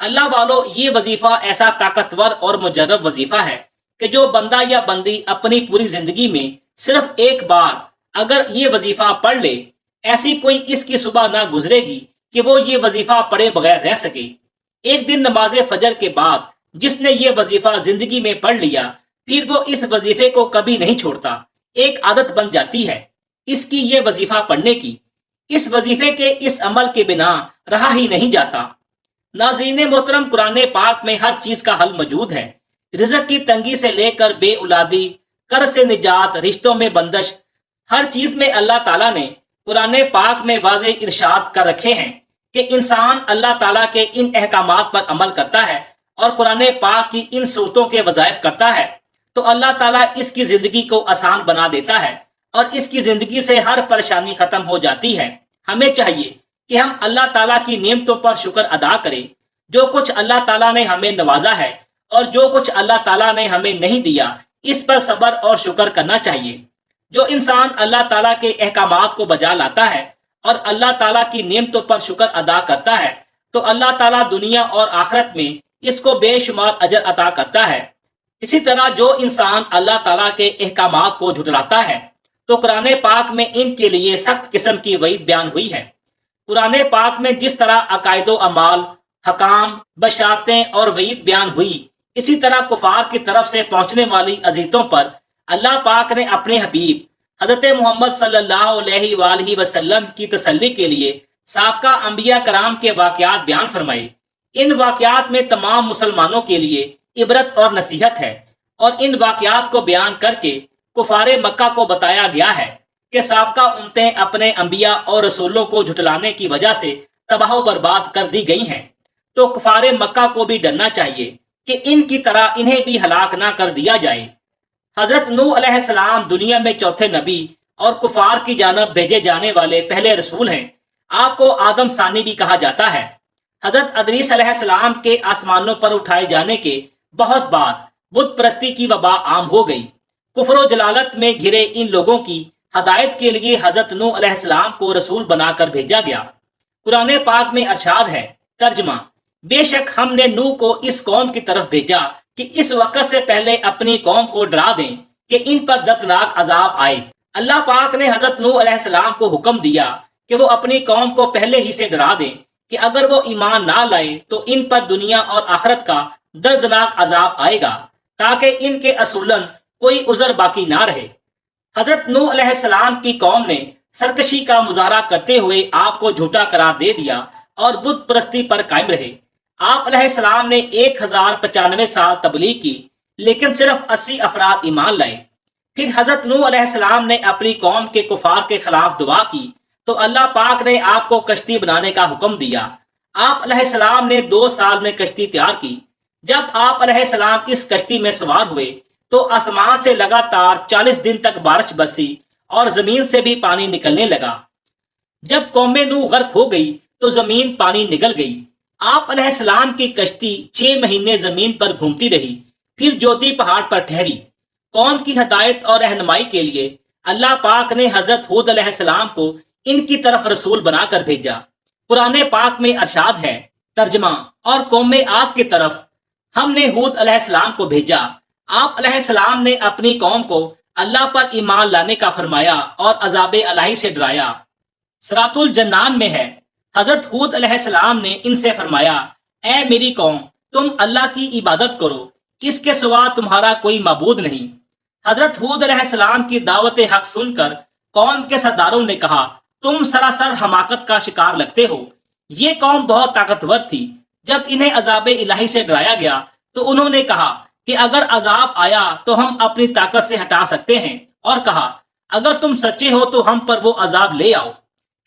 اللہ والو، یہ وظیفہ ایسا طاقتور اور مجرب وظیفہ ہے کہ جو بندہ یا بندی اپنی پوری زندگی میں صرف ایک بار اگر یہ وظیفہ پڑھ لے، ایسی کوئی اس کی صبح نہ گزرے گی کہ وہ یہ وظیفہ پڑھے بغیر رہ سکے۔ ایک دن نماز فجر کے بعد جس نے یہ وظیفہ زندگی میں پڑھ لیا، پھر وہ اس وظیفے کو کبھی نہیں چھوڑتا، ایک عادت بن جاتی ہے اس کی یہ وظیفہ پڑھنے کی۔ اس وظیفے کے اس عمل کے بنا رہا ہی نہیں جاتا۔ ناظرین محترم، قرآن پاک میں ہر چیز کا حل موجود ہے۔ رزق کی تنگی سے لے کر بے اولادی، قرض سے نجات، رشتوں میں بندش، ہر چیز میں اللہ تعالیٰ نے قرآن پاک میں واضح ارشاد کر رکھے ہیں کہ انسان اللہ تعالیٰ کے ان احکامات پر عمل کرتا ہے اور قرآن پاک کی ان صورتوں کے وظائف کرتا ہے تو اللہ تعالیٰ اس کی زندگی کو آسان بنا دیتا ہے اور اس کی زندگی سے ہر پریشانی ختم ہو جاتی ہے۔ ہمیں چاہیے کہ ہم اللہ تعالیٰ کی نعمتوں پر شکر ادا کریں۔ جو کچھ اللہ تعالیٰ نے ہمیں نوازا ہے اور جو کچھ اللہ تعالیٰ نے ہمیں نہیں دیا، اس پر صبر اور شکر کرنا چاہیے۔ جو انسان اللہ تعالیٰ کے احکامات کو بجا لاتا ہے اور اللہ تعالیٰ کی نعمتوں پر شکر ادا کرتا ہے تو اللہ تعالیٰ دنیا اور آخرت میں اس کو بے شمار اجر عطا کرتا ہے۔ اسی طرح جو انسان اللہ تعالیٰ کے احکامات کو جھٹلاتا ہے تو قرآن پاک میں ان کے لیے سخت قسم کی وعید بیان ہوئی ہے۔ قرآن پاک میں جس طرح عقائد و اعمال، حکام، بشارتیں اور وعید بیان ہوئی، اسی طرح کفار کی طرف سے پہنچنے والی اذیتوں پر اللہ پاک نے اپنے حبیب حضرت محمد صلی اللہ علیہ وآلہ وسلم کی تسلی کے لیے سابقہ انبیاء کرام کے واقعات بیان فرمائے۔ ان واقعات میں تمام مسلمانوں کے لیے عبرت اور نصیحت ہے، اور ان واقعات کو بیان کر کے کفار مکہ کو بتایا گیا ہے کہ سابقہ امتیں اپنے انبیاء اور رسولوں کو جھٹلانے کی وجہ سے تباہ و برباد کر دی گئی ہیں، تو کفار مکہ کو بھی ڈرنا چاہیے کہ ان کی طرح انہیں بھی ہلاک نہ کر دیا جائے۔ حضرت نوح علیہ السلام دنیا میں چوتھے نبی اور کفار کی جانب بھیجے جانے والے پہلے رسول ہیں۔ آپ کو آدم ثانی بھی کہا جاتا ہے۔ حضرت ادریس علیہ السلام کے آسمانوں پر اٹھائے جانے کے بہت بعد بت پرستی کی وبا عام ہو گئی۔ کفر و جلالت میں گھرے ان لوگوں کی ہدایت کے لیے حضرت نوح علیہ السلام کو رسول بنا کر بھیجا گیا۔ قرآن پاک میں ارشاد ہے، ترجمہ: بے شک ہم نے نوح کو اس قوم کی طرف بھیجا کہ اس وقت سے پہلے اپنی قوم کو ڈرا دیں کہ ان پر دردناک عذاب آئے۔ اللہ پاک نے حضرت نوح علیہ السلام کو حکم دیا کہ وہ اپنی قوم کو پہلے ہی سے ڈرا دیں کہ اگر وہ ایمان نہ لائے تو ان پر دنیا اور آخرت کا دردناک عذاب آئے گا، تاکہ ان کے اصولاً کوئی عذر باقی نہ رہے۔ حضرت نوح علیہ السلام کی قوم نے سرکشی کا مظاہرہ کرتے ہوئے آپ کو جھوٹا قرار دے دیا اور بت پرستی پر قائم رہے۔ آپ علیہ السلام نے 1095 سال تبلیغ کی، لیکن صرف 80 افراد ایمان لائے۔ پھر حضرت نوح علیہ السلام نے اپنی قوم کے کفار کے خلاف دعا کی تو اللہ پاک نے آپ کو کشتی بنانے کا حکم دیا۔ آپ علیہ السلام نے 2 سال میں کشتی تیار کی۔ جب آپ علیہ السلام اس کشتی میں سوار ہوئے تو آسمان سے لگاتار 40 دن تک بارش برسی اور زمین سے بھی پانی نکلنے لگا۔ جب قوم نوح غرق ہو گئی تو زمین پانی نگل گئی۔ آپ علیہ السلام کی کشتی 6 مہینے زمین پر گھومتی رہی، پھر جوتی پہاڑ پر ٹھہری۔ قوم کی ہدایت اور رہنمائی کے لیے اللہ پاک نے حضرت ہود علیہ السلام کو ان کی طرف رسول بنا کر بھیجا۔ قرآن پاک میں ارشاد ہے، ترجمہ: اور قوم عاد کی طرف ہم نے ہود علیہ السلام کو بھیجا۔ آپ علیہ السلام نے اپنی قوم کو اللہ پر ایمان لانے کا فرمایا اور عذاب الہی سے ڈرایا۔ سورۃ الجنان میں ہے، حضرت ہود علیہ السلام نے ان سے فرمایا، اے میری قوم، تم اللہ کی عبادت کرو، اس کے سوا تمہارا کوئی معبود نہیں۔ حضرت ہود علیہ السلام کی دعوت حق سن کر قوم کے سرداروں نے کہا، تم سراسر حماقت کا شکار لگتے ہو۔ یہ قوم بہت طاقتور تھی۔ جب انہیں عذاب الہی سے ڈرایا گیا تو انہوں نے کہا کہ اگر عذاب آیا تو ہم اپنی طاقت سے ہٹا سکتے ہیں، اور کہا اگر تم سچے ہو تو ہم پر وہ عذاب لے آؤ۔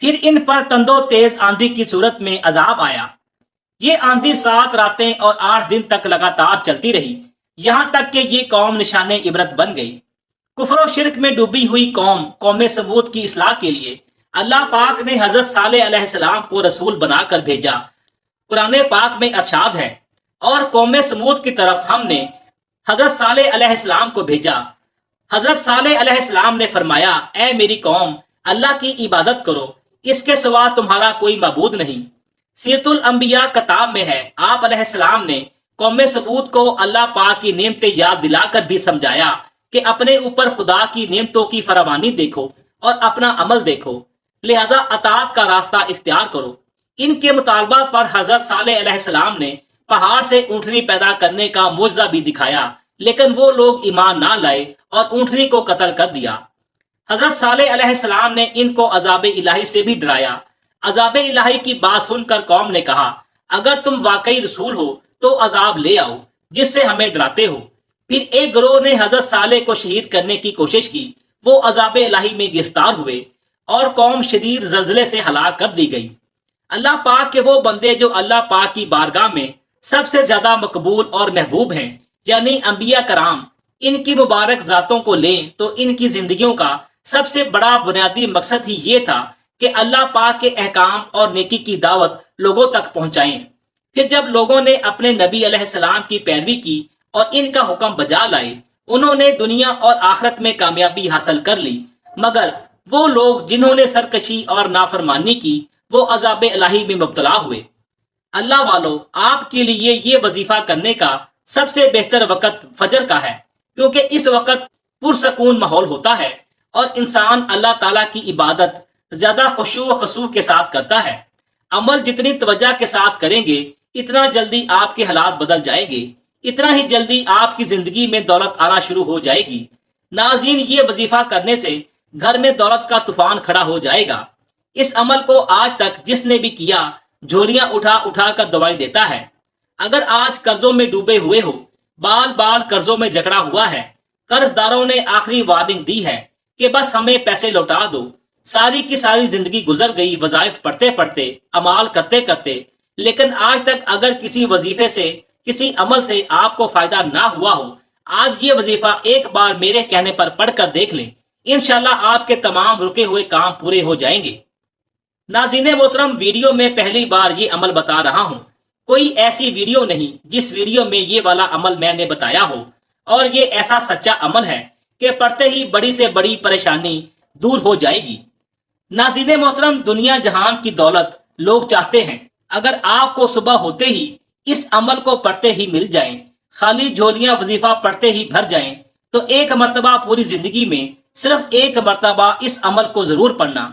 پھر ان پر تندو تیز آندھی کی صورت میں عذاب آیا۔ یہ آندھی 7 راتیں اور 8 دن تک لگاتار چلتی رہی، یہاں تک کہ یہ قوم نشان عبرت بن گئی۔ کفر و شرک میں ڈوبی ہوئی قوم سمود کی اصلاح کے لیے اللہ پاک نے حضرت صالح علیہ السلام کو رسول بنا کر بھیجا۔ قرآن پاک میں ارشاد ہے، اور قوم سمود کی طرف ہم نے حضرت صالح علیہ السلام کو بھیجا۔ حضرت صالح علیہ السلام نے فرمایا، اے میری قوم، اللہ کی عبادت کرو، اس کے سوا تمہارا کوئی معبود نہیں۔ سیرت الانبیاء کتاب میں ہے، آپ علیہ السلام نے قوم سمود کو اللہ پاک کی نعمتیں یاد دلا کر بھی سمجھایا کہ اپنے اوپر خدا کی نعمتوں کی فراوانی دیکھو اور اپنا عمل دیکھو، لہذا اطاعت کا راستہ اختیار کرو۔ ان کے مطالبہ پر حضرت صالح علیہ السلام نے پہاڑ سے اونٹنی پیدا کرنے کا معجزہ بھی دکھایا، لیکن وہ لوگ ایمان نہ لائے اور اونٹنی کو قتل کر دیا۔ حضرت صالح علیہ السلام نے ان کو عذاب الہی سے بھی ڈرایا۔ عذاب الہی کی بات سن کر قوم نے کہا، اگر تم واقعی رسول ہو تو عذاب لے آؤ جس سے ہمیں ڈراتے ہو۔ پھر ایک گروہ نے حضرت صالح کو شہید کرنے کی کوشش کی، وہ عذاب الہی میں گرفتار ہوئے اور قوم شدید زلزلے سے ہلاک کر دی گئی۔ اللہ پاک کے وہ بندے جو اللہ پاک کی بارگاہ میں سب سے زیادہ مقبول اور محبوب ہیں، یعنی انبیاء کرام، ان کی مبارک ذاتوں کو لیں تو ان کی زندگیوں کا سب سے بڑا بنیادی مقصد ہی یہ تھا کہ اللہ پاک کے احکام اور نیکی کی دعوت لوگوں تک پہنچائیں۔ پھر جب لوگوں نے اپنے نبی علیہ السلام کی پیروی کی اور ان کا حکم بجا لائے، انہوں نے دنیا اور آخرت میں کامیابی حاصل کر لی، مگر وہ لوگ جنہوں نے سرکشی اور نافرمانی کی وہ عذاب الہی میں مبتلا ہوئے۔ اللہ والو، آپ کے لیے یہ وظیفہ کرنے کا سب سے بہتر وقت فجر کا ہے، کیونکہ اس وقت پرسکون ماحول ہوتا ہے اور انسان اللہ تعالیٰ کی عبادت زیادہ خشوع و خضوع کے ساتھ کرتا ہے۔ عمل جتنی توجہ کے ساتھ کریں گے اتنا جلدی آپ کے حالات بدل جائیں گے، اتنا ہی جلدی آپ کی زندگی میں دولت آنا شروع ہو جائے گی۔ ناظرین، یہ وظیفہ کرنے سے گھر میں دولت کا طوفان کھڑا ہو جائے گا۔ اس عمل کو آج تک جس نے بھی کیا جھولیاں اٹھا اٹھا کر دعائیں دیتا ہے۔ اگر آج قرضوں میں ڈوبے ہوئے ہو، بال بال قرضوں میں جکڑا ہوا ہے، قرض داروں نے آخری وارننگ دی ہے کہ بس ہمیں پیسے لوٹا دو، ساری کی ساری زندگی گزر گئی وظائف پڑھتے پڑھتے، اعمال کرتے کرتے، لیکن آج تک اگر کسی وظیفے سے، کسی عمل سے آپ کو فائدہ نہ ہوا ہو، آج یہ وظیفہ ایک بار میرے کہنے پر پڑھ کر دیکھ لیں، انشاءاللہ آپ کے تمام رکے ہوئے کام پورے ہو جائیں گے۔ ناظرین محترم، ویڈیو میں پہلی بار یہ عمل بتا رہا ہوں، کوئی ایسی ویڈیو نہیں جس ویڈیو میں یہ والا عمل میں نے بتایا ہو، اور یہ ایسا سچا عمل ہے کہ پڑھتے ہی بڑی سے بڑی پریشانی دور ہو جائے گی۔ ناظرین محترم، دنیا جہان کی دولت لوگ چاہتے ہیں، اگر آپ کو صبح ہوتے ہی اس عمل کو پڑھتے ہی مل جائیں، خالی جھولیاں وظیفہ پڑھتے ہی بھر جائیں، تو ایک مرتبہ پوری زندگی میں صرف ایک مرتبہ اس عمل کو ضرور پڑھنا۔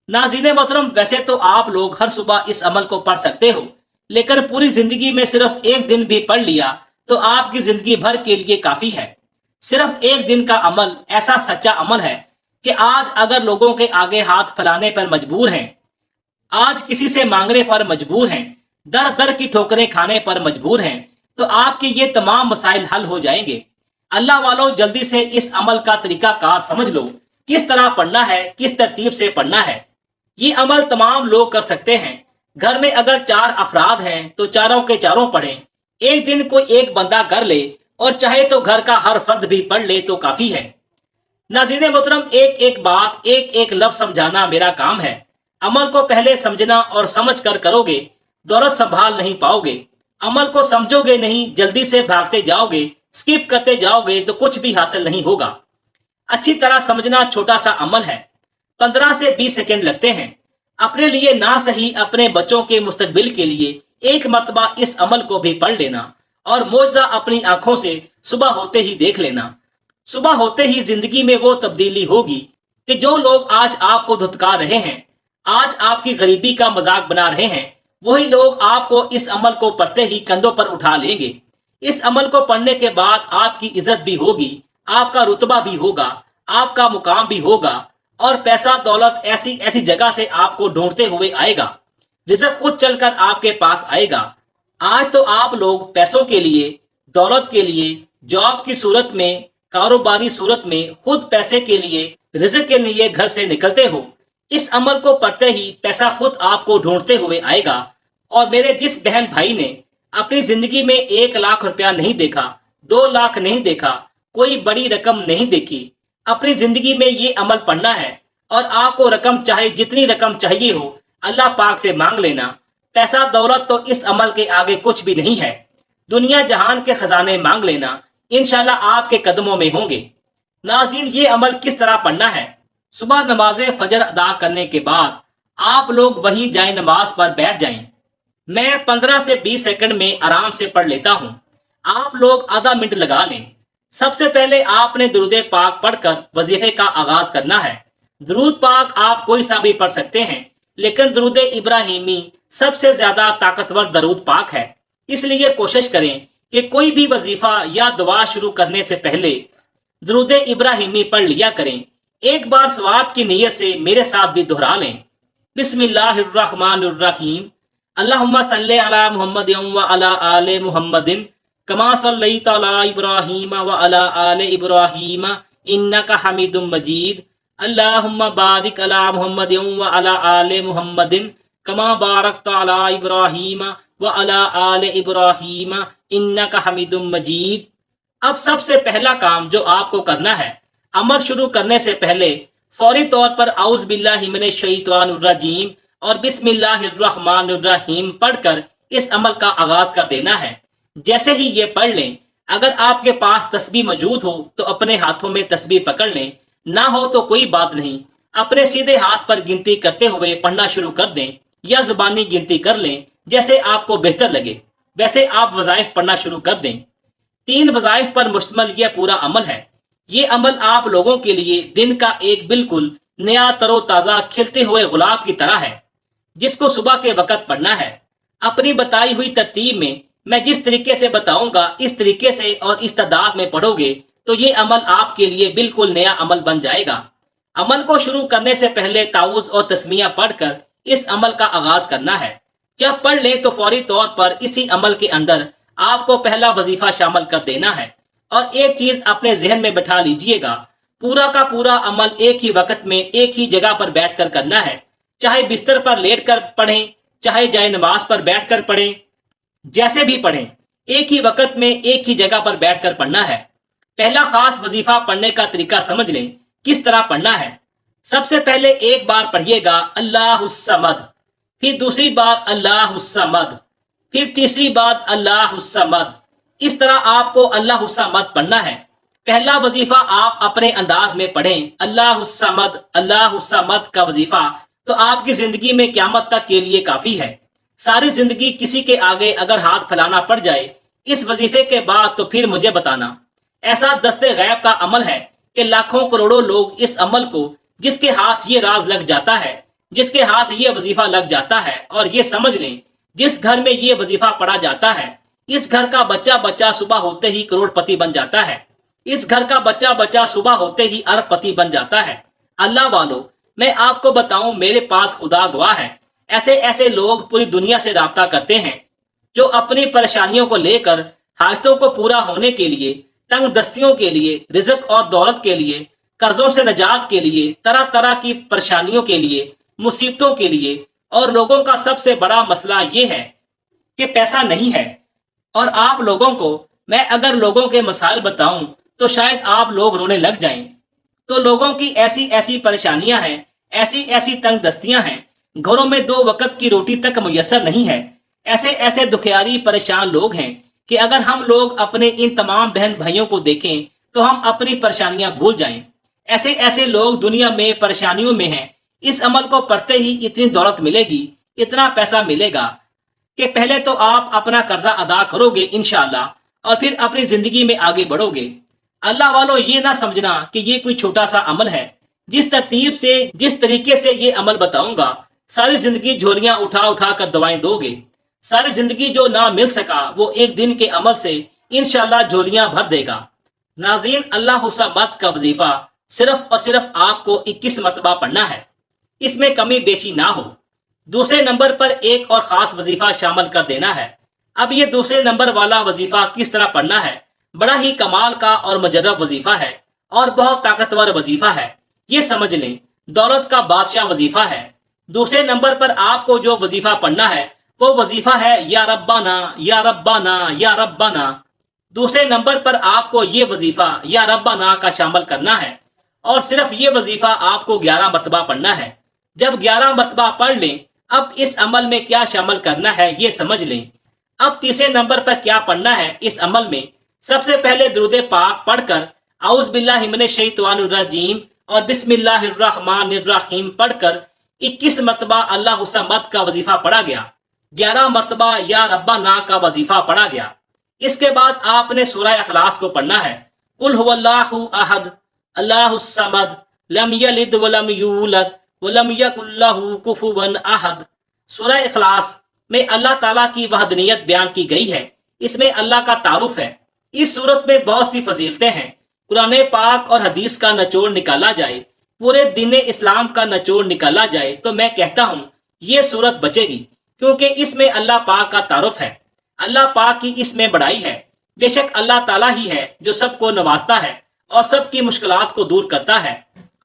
ناظرین محترم، ویسے تو آپ لوگ ہر صبح اس عمل کو پڑھ سکتے ہو، لیکن پوری زندگی میں صرف ایک دن بھی پڑھ لیا تو آپ کی زندگی بھر کے لیے کافی ہے۔ صرف ایک دن کا عمل ایسا سچا عمل ہے کہ آج اگر لوگوں کے آگے ہاتھ پھیلانے پر مجبور ہیں، آج کسی سے مانگنے پر مجبور ہیں، در در کی ٹھوکریں کھانے پر مجبور ہیں، تو آپ کے یہ تمام مسائل حل ہو جائیں گے۔ اللہ والوں، جلدی سے اس عمل کا طریقہ کار سمجھ لو، کس طرح پڑھنا ہے، کس ترتیب سے پڑھنا ہے۔ یہ عمل تمام لوگ کر سکتے ہیں۔ گھر میں اگر 4 افراد ہیں تو چاروں کے چاروں پڑھیں۔ ایک دن کوئی ایک بندہ کر لے اور چاہے تو گھر کا ہر فرد بھی پڑھ لے تو کافی ہے۔ ناظرین محترم، ایک ایک بات، ایک ایک لفظ سمجھانا میرا کام ہے۔ عمل کو پہلے سمجھنا اور سمجھ کر کرو گے، دولت سنبھال نہیں پاؤ گے۔ عمل کو سمجھو گے نہیں، جلدی سے بھاگتے جاؤ گے، سکپ کرتے جاؤ گے تو کچھ بھی حاصل نہیں ہوگا۔ اچھی طرح سمجھنا چھوٹا سا عمل ہے، 15 سے 20 سیکنڈ لگتے ہیں۔ اپنے لیے نہ صحیح، اپنے بچوں کے مستقبل کے لیے ایک مرتبہ اس عمل کو بھی پڑھ لینا اور معجزہ اپنی آنکھوں سے صبح ہوتے ہی دیکھ لینا۔ صبح ہوتے ہی زندگی میں وہ تبدیلی ہوگی کہ جو لوگ آج آپ کو دھتکار رہے ہیں، آج آپ کی غریبی کا مذاق بنا رہے ہیں، وہی لوگ آپ کو اس عمل کو پڑھتے ہی کندھوں پر اٹھا لیں گے۔ اس عمل کو پڑھنے کے بعد آپ کی عزت بھی ہوگی، آپ کا رتبہ بھی ہوگا، آپ کا مقام بھی ہوگا، اور پیسہ دولت ایسی ایسی جگہ سے آپ کو ڈھونڈتے ہوئے آئے گا، رزق خود چل کر آپ کے پاس آئے گا۔ آج تو آپ لوگ پیسوں کے لیے، دولت کے لیے، جاب کی صورت میں، کاروباری صورت میں، خود پیسے کے لیے، رزق کے لیے گھر سے نکلتے ہو۔ اس عمل کو پڑھتے ہی پیسہ خود آپ کو ڈھونڈتے ہوئے آئے گا۔ اور میرے جس بہن بھائی نے اپنی زندگی میں 1 لاکھ روپیہ نہیں دیکھا، 2 لاکھ نہیں دیکھا، کوئی بڑی رقم نہیں دیکھی، اپنی زندگی میں یہ عمل پڑھنا ہے، اور آپ کو رقم چاہے جتنی رقم چاہیے ہو اللہ پاک سے مانگ لینا۔ پیسہ دولت تو اس عمل کے آگے کچھ بھی نہیں ہے۔ دنیا جہان کے خزانے مانگ لینا، انشاءاللہ آپ کے قدموں میں ہوں گے۔ ناظرین، یہ عمل کس طرح پڑھنا ہے؟ صبح نماز فجر ادا کرنے کے بعد آپ لوگ وہی جائیں نماز پر بیٹھ جائیں۔ میں 15 سے 20 سیکنڈ میں آرام سے پڑھ لیتا ہوں، آپ لوگ آدھا منٹ لگا لیں۔ سب سے پہلے آپ نے درود پاک پڑھ کر وظیفے کا آغاز کرنا ہے۔ درود پاک آپ کوئی سا بھی پڑھ سکتے ہیں، لیکن درود ابراہیمی سب سے زیادہ طاقتور درود پاک ہے۔ اس لیے کوشش کریں کہ کوئی بھی وظیفہ یا دعا شروع کرنے سے پہلے درود ابراہیمی پڑھ لیا کریں۔ ایک بار ثواب کی نیت سے میرے ساتھ بھی دہرا لیں۔ بسم اللہ الرحمن الرحیم، اللہم صلی علی محمد و علی آل محمد کما صلیت علی ابراہیم و علی آل ابراہیم انک حمید مجید، اللہم بارک علی محمد و علی آل محمد کما بارکت علی ابراہیم و علی آل ابراہیم انک حمید مجید۔ اب سب سے پہلا کام جو آپ کو کرنا ہے، عمل شروع کرنے سے پہلے فوری طور پر اعوذ باللہ من الشیطان الرجیم اور بسم اللہ الرحمن الرحیم پڑھ کر اس عمل کا آغاز کر دینا ہے۔ جیسے ہی یہ پڑھ لیں، اگر آپ کے پاس تسبیح موجود ہو تو اپنے ہاتھوں میں تسبیح پکڑ لیں، نہ ہو تو کوئی بات نہیں، اپنے سیدھے ہاتھ پر گنتی کرتے ہوئے پڑھنا شروع کر دیں یا زبانی گنتی کر لیں، جیسے آپ کو بہتر لگے ویسے آپ وظائف پڑھنا شروع کر دیں۔ 3 وظائف پر مشتمل یہ پورا عمل ہے۔ یہ عمل آپ لوگوں کے لیے دن کا ایک بالکل نیا تر و تازہ کھلتے ہوئے گلاب کی طرح ہے، جس کو صبح کے وقت پڑھنا ہے۔ اپنی بتائی ہوئی ترتیب میں جس طریقے سے بتاؤں گا، اس طریقے سے اور اس تعداد میں پڑھو گے تو یہ عمل آپ کے لیے بالکل نیا عمل بن جائے گا۔ عمل کو شروع کرنے سے پہلے تعوذ اور تسمیہ پڑھ کر اس عمل کا آغاز کرنا ہے۔ جب پڑھ لیں تو فوری طور پر اسی عمل کے اندر آپ کو پہلا وظیفہ شامل کر دینا ہے۔ اور ایک چیز اپنے ذہن میں بٹھا لیجئے گا، پورا کا پورا عمل ایک ہی وقت میں ایک ہی جگہ پر بیٹھ کر کرنا ہے، چاہے بستر پر لیٹ کر پڑھیں، چاہے جائے نماز پر بیٹھ کر پڑھیں، جیسے بھی پڑھیں، ایک ہی وقت میں ایک ہی جگہ پر بیٹھ کر پڑھنا ہے۔ پہلا خاص وظیفہ پڑھنے کا طریقہ سمجھ لیں کس طرح پڑھنا ہے۔ سب سے پہلے ایک بار پڑھیے گا اللہ الصمد، پھر دوسری بار اللہ الصمد، پھر تیسری بار اللہ الصمد۔ اس طرح آپ کو اللہ الصمد پڑھنا ہے۔ پہلا وظیفہ آپ اپنے انداز میں پڑھیں، اللہ الصمد کا وظیفہ تو آپ کی زندگی میں قیامت تک کے لیے کافی ہے۔ ساری زندگی کسی کے آگے اگر ہاتھ پھیلانا پڑ جائے اس وظیفے کے بعد تو پھر مجھے بتانا۔ ایسا دست غیب کا عمل ہے کہ لاکھوں کروڑوں لوگ اس عمل کو، جس کے ہاتھ یہ راز لگ جاتا ہے، جس کے ہاتھ یہ وظیفہ لگ جاتا ہے، اور یہ سمجھ لیں جس گھر میں یہ وظیفہ پڑھا جاتا ہے اس گھر کا بچہ صبح ہوتے ہی کروڑ پتی بن جاتا ہے، اس گھر کا بچہ صبح ہوتے ہی ارب پتی بن جاتا ہے۔ اللہ والو، میں آپ کو بتاؤں، میرے پاس خدا گواہ ہے، ایسے لوگ پوری دنیا سے رابطہ کرتے ہیں جو اپنی پریشانیوں کو لے کر، حاجتوں کو پورا ہونے کے لیے، تنگ دستیوں کے لیے، رزق اور دولت کے لیے، قرضوں سے نجات کے لیے، طرح طرح کی پریشانیوں کے لیے، مصیبتوں کے لیے، اور لوگوں کا سب سے بڑا مسئلہ یہ ہے کہ پیسہ نہیں ہے۔ اور آپ لوگوں کو میں اگر لوگوں کے مسائل بتاؤں تو شاید آپ لوگ رونے لگ جائیں۔ تو لوگوں کی ایسی پریشانیاں ہیں، ایسی تنگ دستیاں ہیں، گھروں میں 2 وقت کی روٹی تک میسر نہیں ہے۔ ایسے دکھیاری پریشان لوگ ہیں کہ اگر ہم لوگ اپنے ان تمام بہن بھائیوں کو دیکھیں تو ہم اپنی پریشانیاں بھول جائیں۔ ایسے لوگ دنیا میں پریشانیوں میں ہیں۔ اس عمل کو پڑھتے ہی اتنی دولت ملے گی، اتنا پیسہ ملے گا کہ پہلے تو آپ اپنا قرضہ ادا کرو گے انشاءاللہ، اور پھر اپنی زندگی میں آگے بڑھو گے۔ اللہ والو، یہ نہ سمجھنا کہ یہ کوئی چھوٹا سا عمل ہے۔ جس ترتیب سے، جس طریقے سے یہ عمل بتاؤں گا، ساری زندگی جھولیاں اٹھا کر دوائیں دو گے۔ ساری زندگی جو نہ مل سکا وہ ایک دن کے عمل سے انشاءاللہ جھولیاں بھر دے گا۔ ناظرین، اللہ الصمد کا وظیفہ صرف اور صرف آپ کو 21 مرتبہ پڑھنا ہے، اس میں کمی بیشی نہ ہو۔ دوسرے نمبر پر ایک اور خاص وظیفہ شامل کر دینا ہے۔ اب یہ دوسرے نمبر والا وظیفہ کس طرح پڑھنا ہے؟ بڑا ہی کمال کا اور مجرب وظیفہ ہے اور بہت طاقتور وظیفہ ہے۔ یہ سمجھ لیں دولت کا بادشاہ وظیفہ ہے۔ دوسرے نمبر پر آپ کو جو وظیفہ پڑھنا ہے وہ وظیفہ ہے یا ربنا یا ربنا یا ربنا۔ دوسرے نمبر پر آپ کو یہ وظیفہ یا ربنا کا شامل کرنا ہے، اور صرف یہ وظیفہ آپ کو 11 مرتبہ پڑھنا ہے۔ جب 11 مرتبہ پڑھ لیں، اب اس عمل میں کیا شامل کرنا ہے یہ سمجھ لیں۔ اب تیسرے نمبر پر کیا پڑھنا ہے؟ اس عمل میں سب سے پہلے درود پاک پڑھ کر اعوذ باللہ من الشیطان الرجیم اور بسم اللہ الرحمن الرحیم پڑھ کر 21 مرتبہ اللہ الصمد کا وظیفہ پڑھا گیا۔ 11 مرتبہ یا ربنا کا وظیفہ پڑھا گیا۔ اس کے بعد آپ نے سورہ اخلاص کو پڑھنا ہے۔ قل هو اللہ احد اللہ الصمد لم یلد ولم یولد ولم یکن لہ کفوا احد۔ سورہ اخلاص میں اللہ تعالیٰ کی وحدانیت بیان کی گئی ہے، اس میں اللہ کا تعارف ہے۔ اس صورت میں بہت سی فضیلتیں ہیں۔ قرآن پاک اور حدیث کا نچوڑ نکالا جائے، پورے دین اسلام کا نچوڑ نکالا جائے تو میں کہتا ہوں یہ صورت بچے گی، کیونکہ اس میں اللہ پاک کا تعارف ہے، اللہ پاک کی اس میں بڑائی ہے۔ بے شک اللہ تعالیٰ ہی ہے جو سب کو نوازتا ہے اور سب کی مشکلات کو دور کرتا ہے۔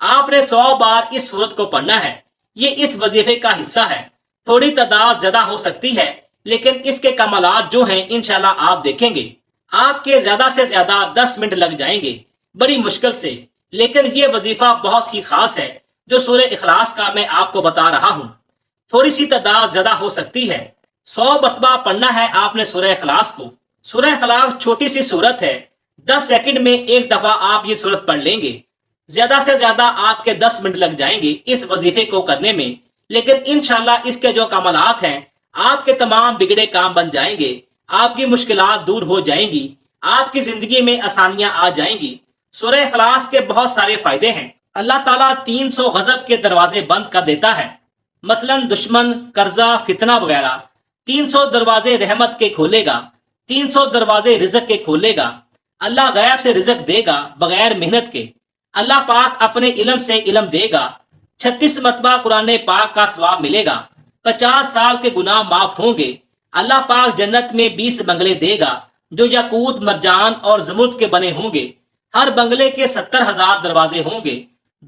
آپ نے 100 بار اس صورت کو پڑھنا ہے، یہ اس وظیفے کا حصہ ہے۔ تھوڑی تعداد زیادہ ہو سکتی ہے، لیکن اس کے کمالات جو ہیں انشاءاللہ آپ دیکھیں گے۔ آپ کے زیادہ سے زیادہ 10 منٹ لگ جائیں گے، بڑی مشکل سے، لیکن یہ وظیفہ بہت ہی خاص ہے جو سورہ اخلاص کا میں آپ کو بتا رہا ہوں۔ تھوڑی سی تعداد زیادہ ہو سکتی ہے۔ 100 مرتبہ پڑھنا ہے آپ نے سورہ اخلاص کو۔ سورہ اخلاص چھوٹی سی سورت ہے، 10 سیکنڈ میں ایک دفعہ آپ یہ سورت پڑھ لیں گے۔ زیادہ سے زیادہ آپ کے 10 منٹ لگ جائیں گے اس وظیفے کو کرنے میں، لیکن انشاءاللہ اس کے جو کمالات ہیں، آپ کے تمام بگڑے کام بن جائیں گے، آپ کی مشکلات دور ہو جائیں گی، آپ کی زندگی میں آسانیاں آ جائیں گی۔ سورہ اخلاص کے بہت سارے فائدے ہیں۔ اللہ تعالیٰ 300 غضب کے دروازے بند کر دیتا ہے، مثلا دشمن، قرضہ، فتنہ وغیرہ۔ 300 دروازے رحمت کے کھولے گا، 300 دروازے رزق کے کھولے گا۔ اللہ غیب سے رزق دے گا بغیر محنت کے۔ اللہ پاک اپنے علم سے علم دے گا۔ 36 مرتبہ قرآن پاک کا ثواب ملے گا۔ 50 سال کے گناہ معاف ہوں گے۔ اللہ پاک جنت میں 20 بنگلے دے گا جو یاقوت، مرجان اور زمرد کے بنے ہوں گے۔ ہر بنگلے کے 70,000 دروازے ہوں گے۔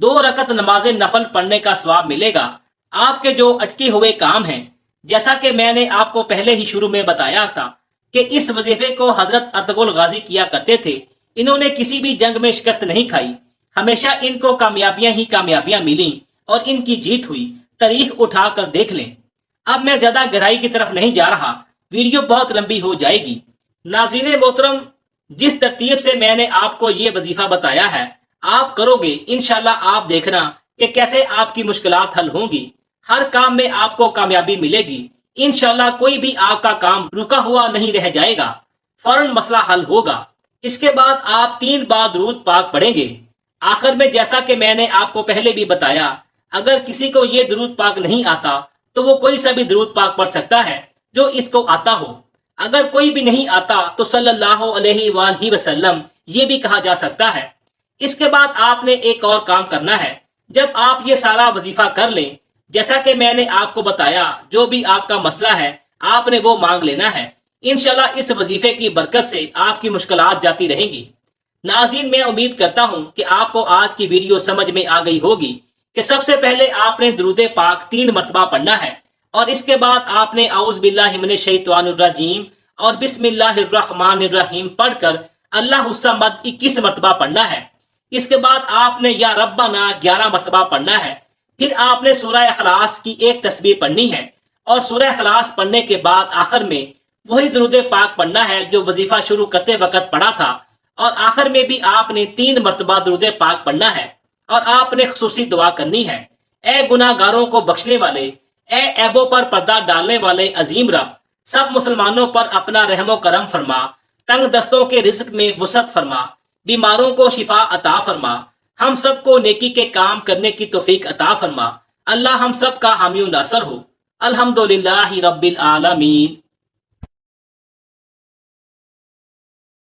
2 رکعت نماز نفل پڑھنے کا ثواب ملے گا۔ آپ کے جو اٹکے ہوئے کام ہیں، جیسا کہ میں نے آپ کو پہلے ہی شروع میں بتایا تھا کہ اس وظیفے کو حضرت ارطغرل غازی کیا کرتے تھے، انہوں نے کسی بھی جنگ میں شکست نہیں کھائی، ہمیشہ ان کو کامیابیاں ہی کامیابیاں ملیں اور ان کی جیت ہوئی۔ تاریخ اٹھا کر دیکھ لیں۔ اب میں زیادہ گہرائی کی طرف نہیں جا رہا، ویڈیو بہت لمبی ہو جائے گی۔ ناظرین محترم، جس ترتیب سے میں نے آپ کو یہ وظیفہ بتایا ہے، آپ کرو گے، انشاءاللہ آپ دیکھنا کہ کیسے آپ کی مشکلات حل ہوں گی۔ ہر کام میں آپ کو کامیابی ملے گی۔ انشاءاللہ کوئی بھی آپ کا کام رکا ہوا نہیں رہ جائے گا، فوراً مسئلہ حل ہوگا۔ اس کے بعد آپ 3 بار درود پاک پڑھیں گے۔ آخر میں جیسا کہ میں نے آپ کو پہلے بھی بتایا، اگر کسی کو یہ درود پاک نہیں آتا تو وہ کوئی سا بھی درود پاک پڑھ سکتا ہے جو اس کو آتا ہو۔ اگر کوئی بھی نہیں آتا تو صلی اللہ علیہ وآلہ وسلم یہ بھی کہا جا سکتا ہے۔ اس کے بعد آپ نے ایک اور کام کرنا ہے۔ جب آپ یہ سارا وظیفہ کر لیں، جیسا کہ میں نے آپ کو بتایا، جو بھی آپ کا مسئلہ ہے آپ نے وہ مانگ لینا ہے۔ انشاءاللہ اس وظیفے کی برکت سے آپ کی مشکلات جاتی رہیں گی۔ ناظرین، میں امید کرتا ہوں کہ آپ کو آج کی ویڈیو سمجھ میں آ گئی ہوگی کہ سب سے پہلے آپ نے درود پاک 3 مرتبہ پڑھنا ہے، اور اس کے بعد آپ نے اعوذ باللہ من الشیطان الرجیم اور بسم اللہ الرحمن الرحیم پڑھ کر اللہ الصمد 21 مرتبہ پڑھنا ہے۔ اس کے بعد آپ نے یا ربنا 11 مرتبہ پڑھنا ہے۔ پھر آپ نے سورہ اخلاص کی ایک تسبیح پڑھنی ہے، اور سورہ اخلاص پڑھنے کے بعد آخر میں وہی درود پاک پڑھنا ہے جو وظیفہ شروع کرتے وقت پڑھا تھا، اور آخر میں بھی آپ نے 3 مرتبہ درود پاک پڑھنا ہے، اور آپ نے خصوصی دعا کرنی ہے۔ اے گناہ گاروں کو بخشنے والے، اے عیبوں پر پردہ ڈالنے والے عظیم رب، سب مسلمانوں پر اپنا رحم و کرم فرما، تنگ دستوں کے رزق میں وسعت فرما، بیماروں کو شفا عطا فرما، ہم سب کو نیکی کے کام کرنے کی توفیق عطا فرما۔ اللہ ہم سب کا حامی و ناصر ہو۔ الحمدللہ رب العالمین۔